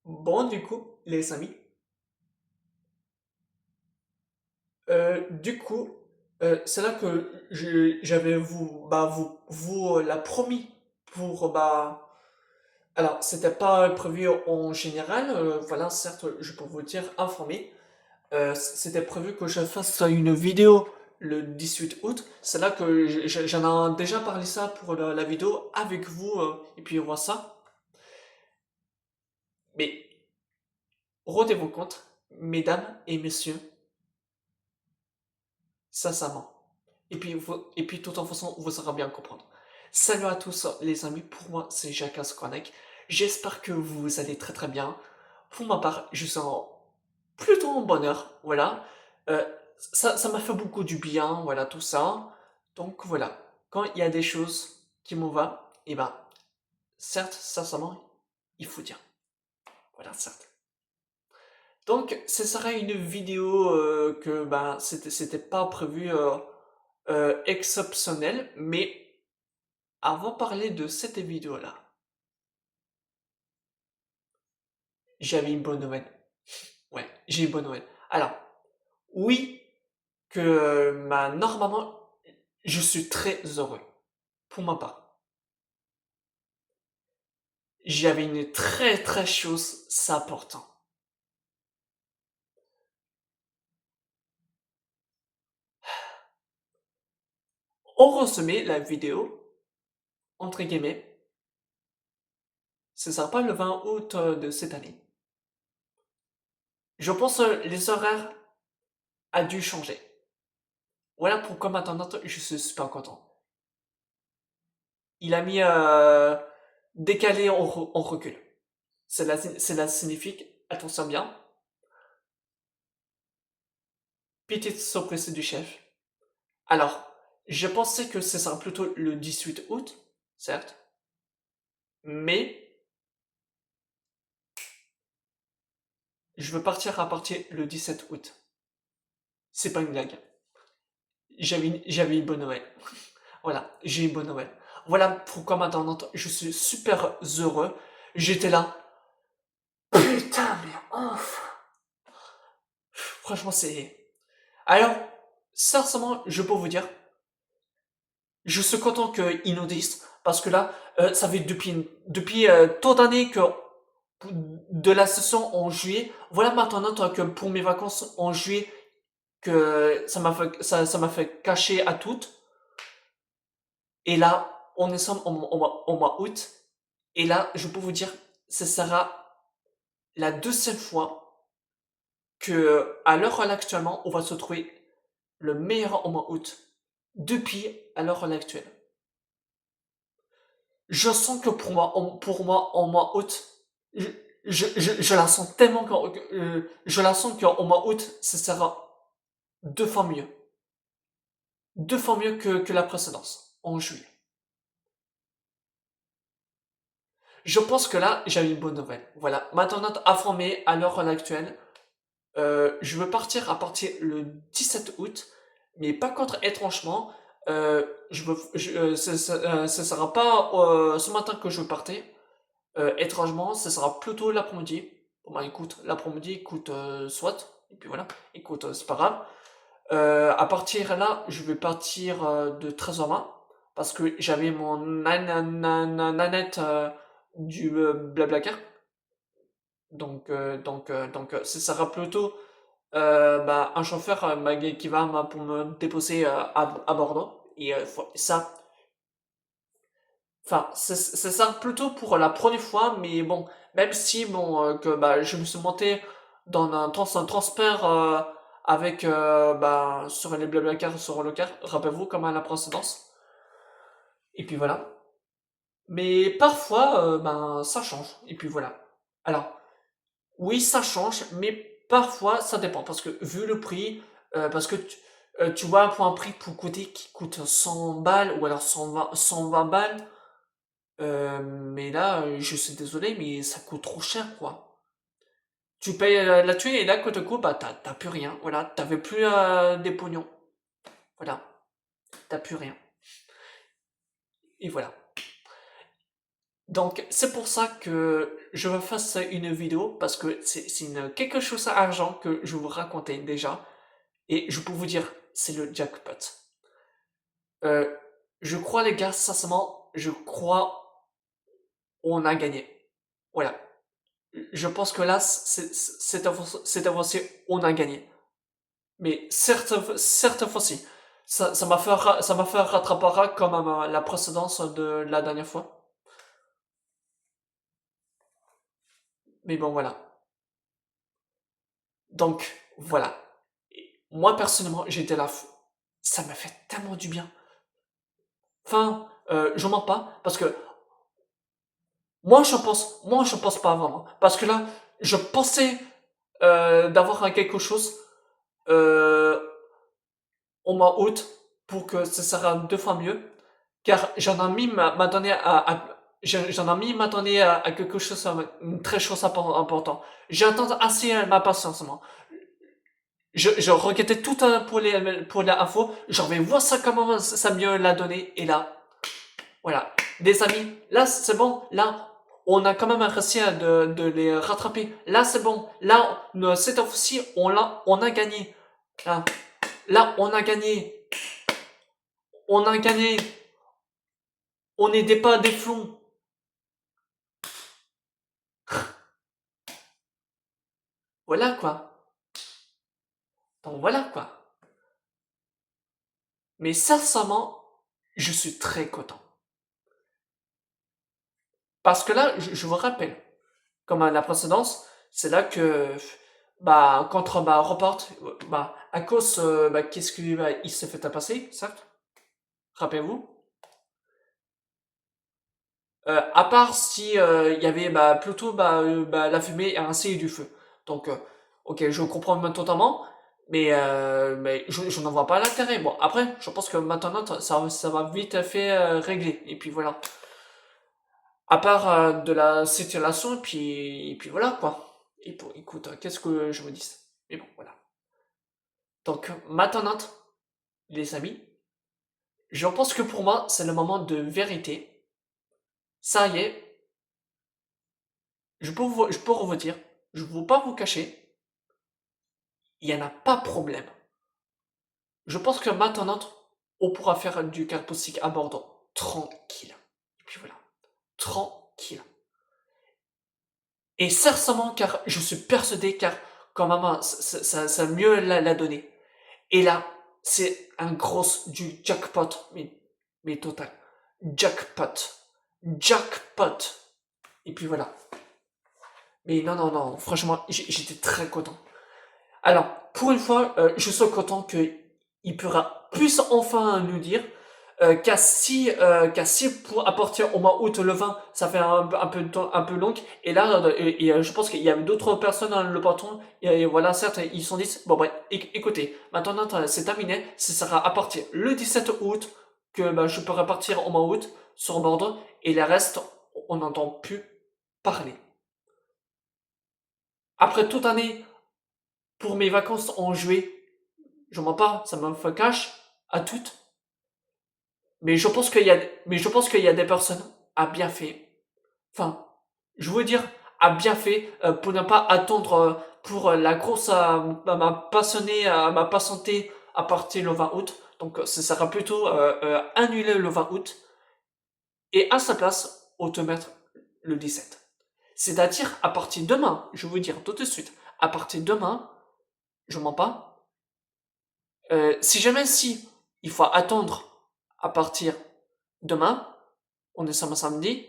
Bon, du coup, les amis, du coup, c'est là que j'avais la promis pour, alors, c'était pas prévu en général, voilà, certes, je peux vous dire, informé, c'était prévu que je fasse une vidéo le 18 août, c'est là que j'en ai déjà parlé ça pour la vidéo avec vous, et puis on voit ça, mais rendez-vous compte, mesdames et messieurs, sincèrement. Et puis, tout en façon, vous saurez bien comprendre. Salut à tous les amis, pour moi c'est Jacques Ascoignec. J'espère que vous allez très très bien. Pour ma part, je sens plutôt en bonheur, voilà. Euh, ça m'a fait beaucoup du bien, voilà, tout ça. Donc voilà, quand il y a des choses qui m'en vont, et ben, certes, sincèrement, il faut dire. Voilà, certes. Donc, ce sera une vidéo que ben, c'était pas prévu exceptionnel, mais avant de parler de cette vidéo-là, j'avais une bonne nouvelle. Ouais, j'ai une bonne nouvelle. Alors, oui, que normalement, je suis très heureux. Pour ma part. J'avais une très très chose, c'est important. On resume la vidéo, entre guillemets, ce sera pas le 20 août de cette année. Je pense que les horaires a dû changer. Voilà pourquoi maintenant je suis super content. Il a mis décalé en recul. Cela signifie, attention bien, petite surprise du chef. Alors, je pensais que ce serait plutôt le 18 août, certes, mais je veux partir à partir le 17 août. C'est pas une blague. J'avais une bonne Noël. Voilà, j'ai une bonne Noël. Voilà pourquoi maintenant je suis super heureux. J'étais là. Putain, mais enfin. Franchement, c'est. Alors, sincèrement, je peux vous dire, je suis content qu'ils nous disent, parce que là, ça fait depuis tant d'années que de la session en juillet, voilà maintenant que pour mes vacances en juillet, que ça m'a fait cacher à toutes. Et là, on est ensemble au mois août. Et là, je peux vous dire, ce sera la deuxième fois que, à l'heure actuellement, on va se trouver le meilleur au mois août. Depuis à l'heure actuelle. Je sens que pour moi, en mois août, je, je la sens tellement je la sens qu'en mois août, ce sera deux fois mieux. Deux fois mieux que la précédence, en juillet. Je pense que là, j'ai une bonne nouvelle. Voilà. Maintenant, informé à l'heure actuelle, je veux partir à partir le 17 août, mais pas contre étrangement. Ce sera pas ce matin que je partais. Étrangement, ce sera plutôt l'après-midi. Bon bah écoute, l'après-midi, écoute, soit, et puis voilà, écoute, c'est pas grave. À partir là, je vais partir de 13h20, parce que j'avais mon nanette du Blablacar. Donc, ce sera plutôt un chauffeur qui va pour me déposer à Bordeaux. Et ça, enfin, c'est ça plutôt pour la première fois, mais bon, même si bon, que je me suis monté dans un transport avec sur les Blablacar, sur le car, rappelez-vous comme à la précédence. Et puis voilà. Mais parfois, ça change. Et puis voilà. Alors, oui, ça change, mais parfois ça dépend. Parce que vu le prix, parce que tu vois, pour un prix pour côté qui coûte 100 balles ou alors 120 balles, mais là, je suis désolé, mais ça coûte trop cher, quoi. Tu payes là-dessus et là, côté coup, t'as plus rien. Voilà, t'avais plus des pognons. Voilà, t'as plus rien. Et voilà. Donc, c'est pour ça que je veux faire une vidéo, parce que quelque chose à argent que je vous racontais déjà, et je peux vous dire, c'est le jackpot. Euh, je crois, les gars, sincèrement, je crois on a gagné. Voilà. Je pense que là, cette fois-ci, on a gagné. Mais certes, cette fois-ci, ça m'a fait rattraper comme la précédence de la dernière fois. Mais bon, voilà. Donc, voilà. Et moi, personnellement, j'étais là. Ça m'a fait tellement du bien. Enfin, je mens pas, parce que moi, je pense pas vraiment. Parce que là, je pensais d'avoir quelque chose euh, au mois août pour que ce sera 2 fois mieux. Car j'en ai mis m'attendais j'en ai mis m'attendais à quelque chose, une très chose important. J'attends assez ma patience, moi. Je regrettais tout pour les infos. J'en vais voir ça comment ça mieux l'a donné. Et là, voilà. Des amis, là, c'est bon. Là, on a quand même réussi de les rattraper. Là, c'est bon. Là, cette fois-ci, on a gagné. Là, on a gagné. On a gagné. On n'est pas des flons. Voilà quoi. Donc voilà quoi. Mais sincèrement, je suis très content. Parce que là, je vous rappelle, comme à la précédence, c'est là que, bah, contre Report, bah, à cause, bah, qu'est-ce qu'il bah, il s'est fait passer, certes, rappelez-vous. À part si il y avait bah, plutôt bah, la fumée et ainsi du feu. Donc, ok, je comprends même totalement, mais je n'en vois pas l'intérêt. Bon, après, je pense que maintenant, ça va vite fait régler. Et puis voilà. À part de la situation, et puis voilà quoi. Et pour, écoute, qu'est-ce que je me dis? Mais bon, voilà. Donc, maintenant, les amis, je pense que pour moi, c'est le moment de vérité. Ça y est, je peux vous dire, je ne veux pas vous cacher, il n'y en a pas de problème. Je pense que maintenant, on pourra faire du carpoustique à Bordeaux. Tranquille. Et puis voilà. Tranquille. Et sincèrement, car je suis persuadé, car quand maman, ça mieux la donner. Et là, c'est un gros du jackpot, mais total. Jackpot. Jackpot. Et puis voilà. Mais non, non, non, franchement, j'étais très content. Alors, pour une fois, je suis content qu'il puisse enfin nous dire qu'à si pour apporter au mois août le vin, ça fait un peu long. Et là, je pense qu'il y a d'autres personnes dans le bâton. Et voilà, certes, ils sont dit, bon, bref, écoutez, maintenant c'est terminé. Ce sera à partir le 17 août que bah, je pourrai partir au mois août sur Bordeaux. Et le reste, on n'entend plus parler. Après toute année, pour mes vacances en juillet, je mens pas, ça me fait cash à toutes. Mais je pense qu'il y a des personnes à bien fait. Enfin, je veux dire, à bien fait pour ne pas attendre pour la course à m'a patienté à partir le 20 août. Donc, ce sera plutôt annulé le 20 août et à sa place, on te mettre le 17. C'est-à-dire, à partir de demain, je veux dire tout de suite, à partir de demain, je mens pas, si jamais si il faut attendre à partir demain, on est samedi,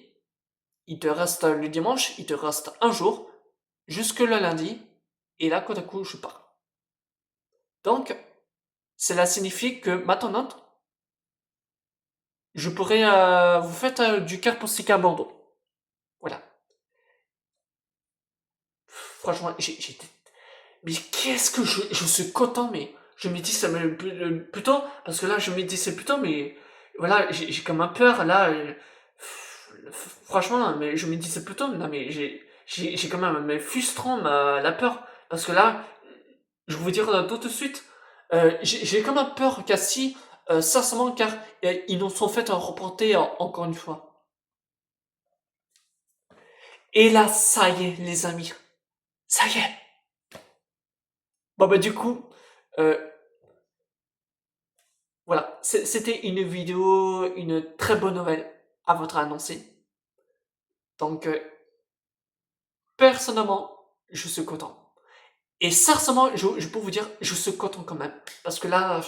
il te reste le dimanche, il te reste un jour, jusque le lundi, et là, côte à coup, je pars. Donc, cela signifie que maintenant, je pourrais vous faire du carpoustique à Bordeaux. Voilà. Franchement, mais qu'est-ce que je suis content, mais je me dis ça me plutôt, parce que là, je me dis c'est plutôt, mais voilà, j'ai comme un peur, là, franchement, mais je me dis c'est plutôt, non, mais j'ai quand même, mais frustrant, la peur, parce que là, je vais vous dire tout de suite, j'ai quand même peur qu'à si, sincèrement, car ils nous sont fait reporter encore une fois. Et là, ça y est, les amis. Ça y est. Bon, bah, du coup, euh, voilà. C'était une vidéo, une très bonne nouvelle à votre annoncer. Donc, personnellement, je suis content. Et sincèrement, je peux vous dire, je suis content quand même. Parce que là,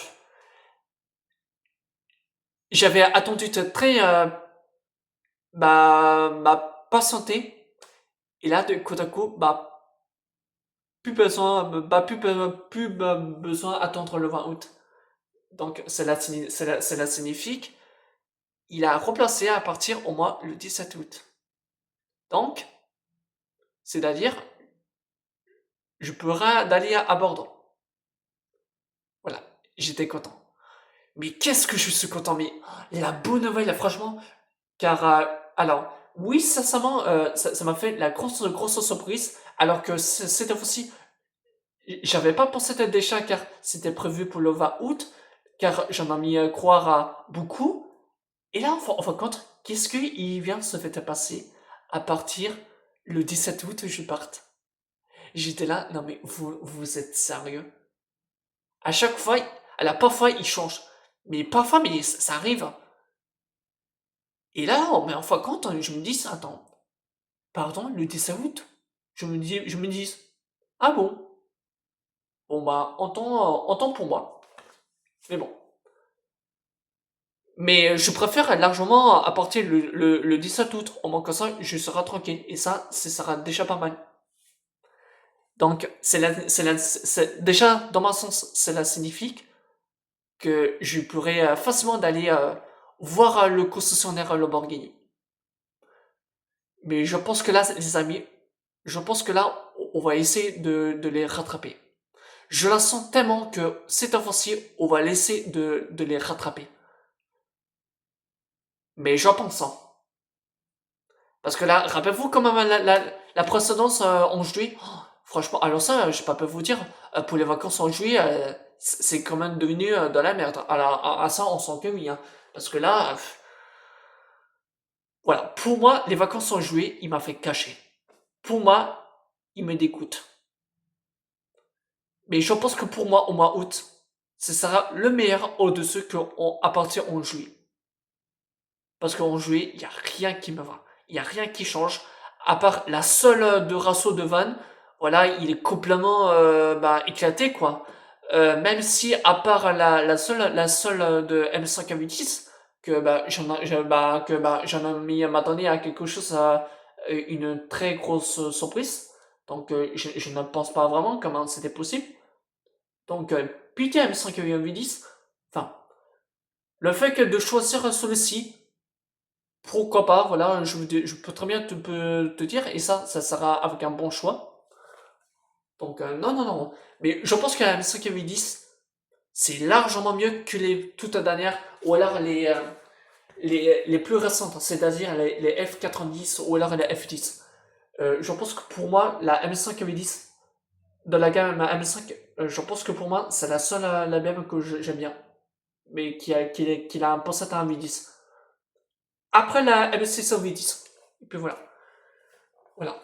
j'avais attendu très, patienté. Et là, de coup à coup, plus besoin attendre le 20 août. Donc, cela signifie qu'il a remplacé à partir au moins le 17 août. Donc, c'est-à-dire, je pourrais d'aller à Bordeaux. Voilà, j'étais content. Mais qu'est-ce que je suis content, mais la bonne nouvelle, franchement, car, alors, oui, sincèrement, ça m'a fait la grosse surprise, alors que cette fois-ci, j'avais pas pensé être déjà, car c'était prévu pour le 20 août, car j'en ai mis à croire à beaucoup. Et là, en fin de compte, qu'est-ce qui vient de se fait passer à partir le 17 août, je parte. J'étais là, non mais vous êtes sérieux? À chaque fois, alors parfois il change, mais parfois, mais ça arrive. Et là, mais en fin de compte, je me dis, attends, pardon, le 17 août? Je me dis, ah bon? Bon bah, en temps pour moi. Mais bon. Mais je préfère largement apporter le 17 août. Au moins comme ça, je serai tranquille. Et ça, ce sera déjà pas mal. Donc, déjà, dans mon sens, cela signifie que je pourrais facilement d'aller voir le concessionnaire Lamborghini. Mais je pense que là, les amis, je pense que là, on va essayer de les rattraper. Je la sens tellement que cette fois-ci, on va laisser de les rattraper. Mais j'en pense, hein. Parce que là, rappelez-vous quand même la précédence en juillet. Oh, franchement, alors ça, je peux pas vous dire, pour les vacances en juillet, c'est quand même devenu de la merde. Alors, à ça, on sent que oui, hein. Parce que là, voilà, pour moi, les vacances en juillet, il m'a fait cacher. Pour moi, il me dégoûte. Mais je pense que pour moi, au mois août, ce sera le meilleur au-dessus qu'à partir en juillet. Parce qu'en juillet, il n'y a rien qui me va. Il n'y a rien qui change. À part la seule de Rasso de Van, voilà, il est complètement éclaté, quoi. Même si, à part la seule de M5 que j'en ai mis m'attendais à quelque chose, à une très grosse surprise. Donc, je ne pense pas vraiment comment c'était possible. Donc, putain, M5 enfin, le fait que de choisir celui-ci, pourquoi pas, voilà, je peux très bien te dire, et ça sera avec un bon choix. Donc, non, non, non. Mais je pense que la M5 c'est largement mieux que les toutes dernières, ou alors les plus récentes, c'est-à-dire les F90 ou alors les F10. Je pense que pour moi, la M5 de la gamme M5, je pense que pour moi, c'est la seule la même que j'aime bien, mais qui a un pourcentage à V10. Après la M600 V10. Et puis voilà. Voilà.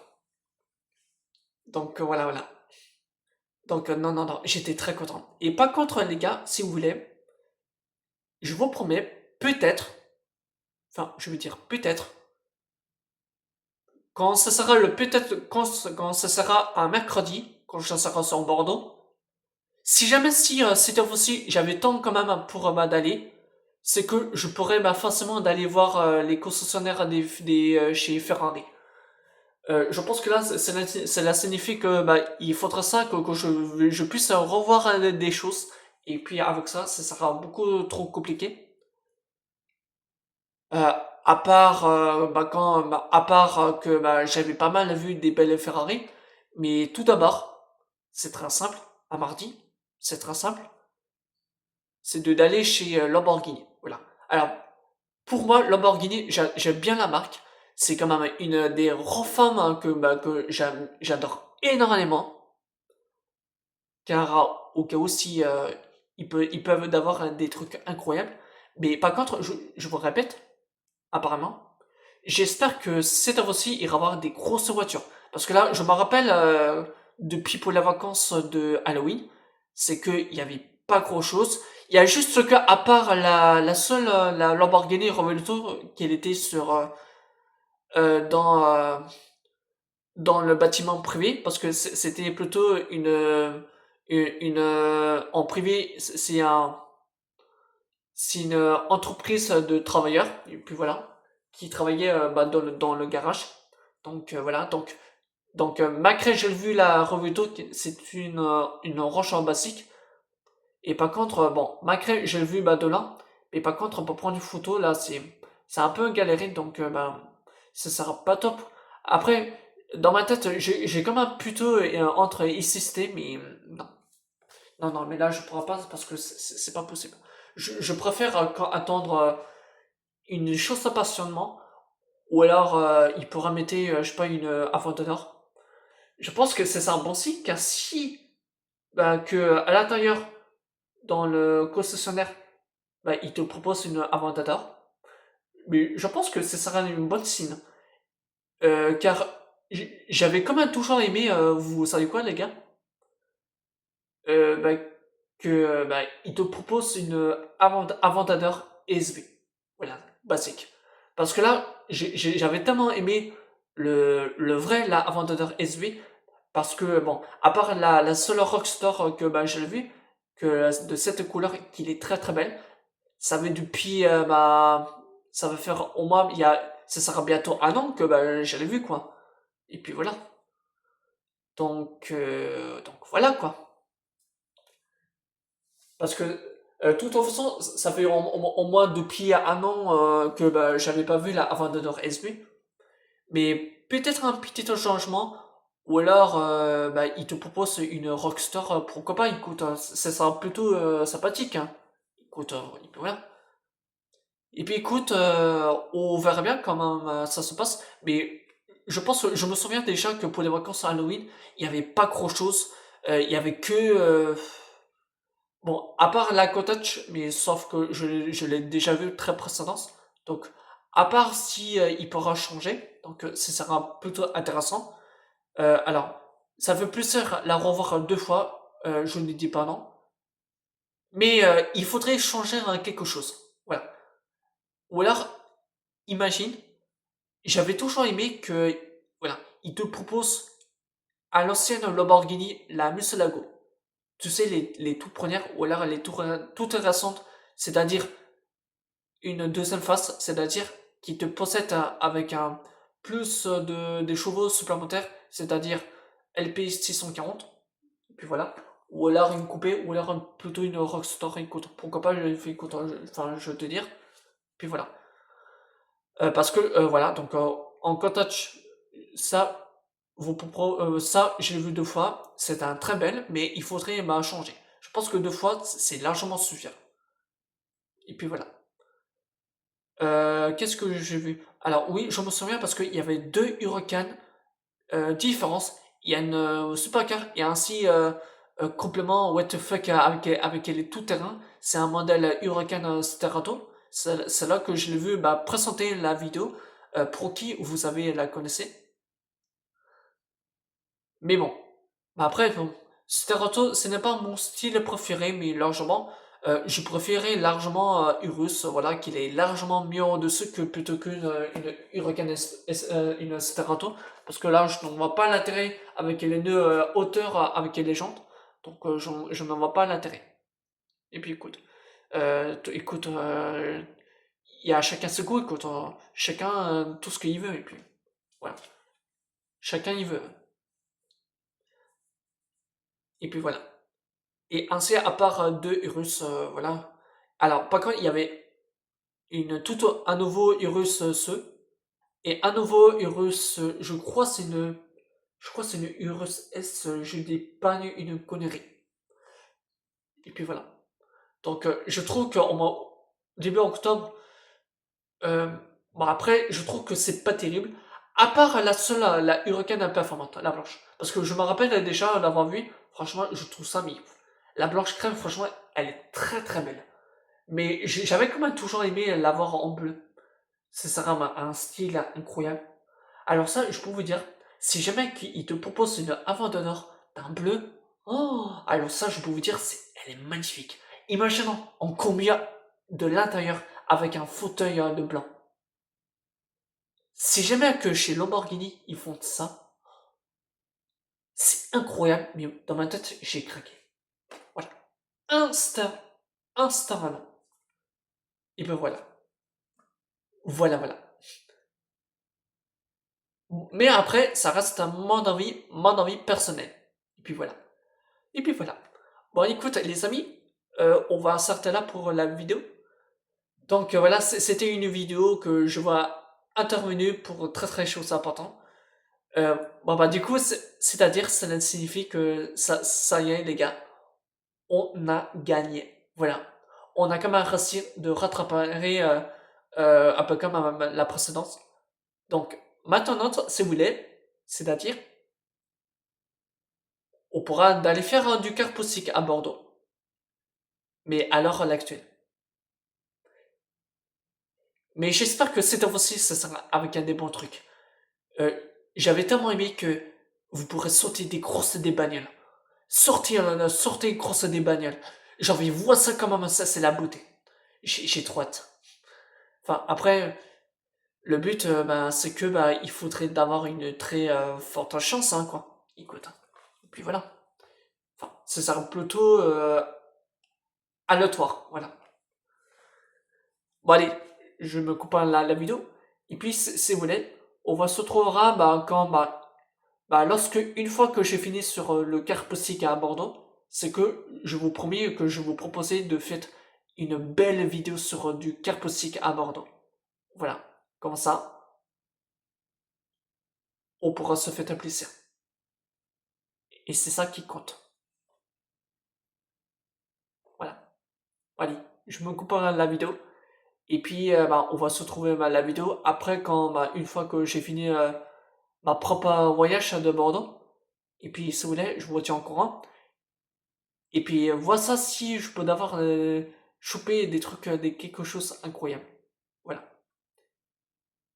Donc voilà, voilà. Donc non, non, non, j'étais très content. Et pas contre les gars, si vous voulez, je vous promets, peut-être, enfin, je veux dire peut-être, quand ce sera quand ce sera un mercredi, quand je serai sur Bordeaux, si jamais si cette fois-ci j'avais temps quand même pour d'aller, c'est que je pourrais facilement d'aller voir les concessionnaires chez Ferrari. Je pense que là, cela signifie que il faudra ça que je puisse revoir des choses. Et puis avec ça, ça sera beaucoup trop compliqué. Euh, à part que j'avais pas mal vu des belles Ferrari. Mais tout d'abord, c'est très simple. À mardi, c'est très simple. C'est d'aller chez Lamborghini. Voilà. Alors, pour moi, Lamborghini, j'aime bien la marque. C'est quand même une des rares femmes hein, que j'adore énormément. Car au cas où si ils peuvent avoir des trucs incroyables. Mais par contre, je vous répète, apparemment, j'espère que cette fois-ci, il va y avoir des grosses voitures. Parce que là, je me rappelle, depuis pour les vacances de Halloween, c'est qu'il n'y avait pas grand-chose. Il y a juste ce que, à part la seule, la Lamborghini Revuelto, qu'elle était sur, euh, dans, euh, dans le bâtiment privé, parce que c'était plutôt en privé, c'est une entreprise de travailleurs, et puis voilà, qui travaillait dans le garage. Donc voilà, malgré j'ai vu la revue d'eau, c'est une roche en basique. Et par contre, bon, malgré j'ai vu de là, mais par contre, pour prendre une photo, là, c'est un peu galéré, donc ça sera pas top. Après, dans ma tête, j'ai quand même plutôt entre insisté, mais non. Non, non, mais là, je pourrais pas parce que c'est pas possible. Je préfère attendre une chose de passionnement, ou alors il pourra mettre, je sais pas, une avant-d'honneur. Je pense que c'est un bon signe, car si, que à l'intérieur, dans le concessionnaire, il te propose une avant-d'honneur, mais je pense que ce sera une bonne signe. Car j'avais quand même toujours aimé, vous savez quoi, les gars? euh, bah, il te propose une avant-d'honneur ESV. Voilà, basique. Parce que là, j'avais tellement aimé le vrai la avant-d'honneur ESV, parce que, bon, à part la seule Rockstar que j'ai vu, que de cette couleur, qu'il est très très belle, ça fait depuis, ça va faire au moins, ça sera bientôt un an que je l'ai vu, quoi. Et puis voilà. Donc voilà, quoi. Parce que, de toute façon, ça fait au moins depuis un an que j'avais pas vu la Aventador SB. Mais peut-être un petit changement. Ou alors, il te propose une Rockstar, pourquoi pas, écoute, ça sera plutôt sympathique. Hein. Écoute, et puis voilà. Et puis écoute, on verra bien comment ça se passe. Mais je pense, je me souviens déjà que pour les vacances à Halloween, il n'y avait pas grand chose. Il y avait que bon, à part la cottage, mais sauf que je l'ai déjà vu très précédente. Donc, à part si il pourra changer, donc ce sera plutôt intéressant. Alors, ça fait plaisir la revoir deux fois, je ne dis pas non. Mais il faudrait changer quelque chose. Voilà. Ou alors, imagine, j'avais toujours aimé que, voilà, il te propose à l'ancienne Lamborghini la Murcielago. Tu sais, les toutes premières, ou alors toutes récentes, c'est-à-dire une deuxième face, c'est-à-dire qui te possède avec un plus de chevaux supplémentaires, c'est-à-dire LP 640, et puis voilà, ou alors une coupée, ou alors plutôt une Rockstar, écoute, pourquoi pas, je vais te dire, puis voilà. Parce que, voilà, donc en cottage, ça, ça, j'ai vu deux fois, c'est un très bel, mais il faudrait changer. Je pense que deux fois, c'est largement suffisant. Et puis voilà. Qu'est-ce que j'ai vu? Alors oui, je me souviens parce qu'il y avait deux Huracan différents. Il y a une supercar et ainsi complément what the fuck avec les tout-terrain. C'est un modèle Huracan Sterato. C'est là que je l'ai vu présenter la vidéo. Pour qui vous avez la connaissez. Mais bon. Après, bon, Sterato, ce n'est pas mon style préféré, mais largement. Je préférais largement Urus, voilà, qu'il est largement mieux au-dessus que plutôt qu'une Huracan une Sterato. Parce que là, je n'en vois pas l'intérêt avec les nœuds hauteurs avec les jantes. Donc, je n'en vois pas l'intérêt. Et puis, écoute, écoute, il y a chacun ses goûts, écoute, chacun tout ce qu'il veut, et puis, voilà. Chacun il veut. Et puis voilà. Et ainsi, à part deux Urus, voilà. Alors, par contre, il y avait un nouveau Urus ce, et un nouveau Urus, je crois c'est une Urus S, je dis pas une connerie. Et puis voilà. Donc, je trouve qu'au début octobre, euh, bon après, je trouve que c'est pas terrible. À part la seule, la Huracan performante, la blanche. Parce que je me rappelle déjà d'avoir vu, franchement, je trouve ça, mais la blanche crème, franchement, elle est très très belle. Mais j'avais quand même toujours aimé l'avoir en bleu. C'est ça a un style incroyable. Alors ça, je peux vous dire, si jamais il te propose une avant d'honneur d'un bleu, oh, alors ça, je peux vous dire, elle est magnifique. Imaginons en combien de l'intérieur avec un fauteuil de blanc. Si jamais que chez Lamborghini, ils font ça, c'est incroyable, mais dans ma tête, j'ai craqué. Voilà. Instant, instantanément. Et ben voilà. Voilà, voilà. Mais après, ça reste un mon envie personnel. Et puis voilà. Et puis voilà. Bon, écoute, les amis, on va s'arrêter là pour la vidéo. Donc voilà, c'était une vidéo que je vois intervenue pour très très chose important. Bon bah du coup, c'est-à-dire, ça signifie que ça y est les gars, on a gagné. Voilà. On a quand même réussi de rattraper un peu comme la précédente. Donc maintenant, si vous voulez, c'est-à-dire, on pourra aller faire du car possible à Bordeaux. Mais à l'heure actuelle. Mais j'espère que cette fois-ci, ça sera avec un des bons trucs. Euh, J'avais tellement aimé que vous pourrez sauter des grosses des bagnoles. Sortir, là, sortir grosses des bagnoles. J'ai envie de voir ça quand même, ça c'est la beauté. J'ai trop hâte. Enfin, après, le but, ben, c'est que il faudrait d'avoir une très forte chance, hein, quoi. Écoute. Hein. Et puis voilà. Enfin, ça sera plutôt aléatoire, voilà. Bon allez, je me coupe la vidéo. Et puis, si vous voulez, on va se retrouvera quand lorsque, une fois que j'ai fini sur le Carpossic à Bordeaux, c'est que je vous promets que je vous proposais de faire une belle vidéo sur du Carpossic à Bordeaux. Voilà. Comme ça, on pourra se faire un plaisir. Et c'est ça qui compte. Voilà. Allez, je me coupe la vidéo. Et puis, on va se retrouver la vidéo après quand, une fois que j'ai fini ma propre voyage de Bordeaux. Et puis, si vous voulez, je vous tiens au courant. Et puis, vois ça si je peux d'avoir chopé des trucs, quelque chose incroyable. Voilà.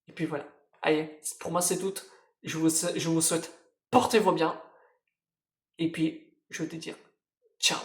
Et puis voilà. Allez, pour moi c'est tout. Je vous souhaite, portez-vous bien. Et puis, je vais te dire, ciao.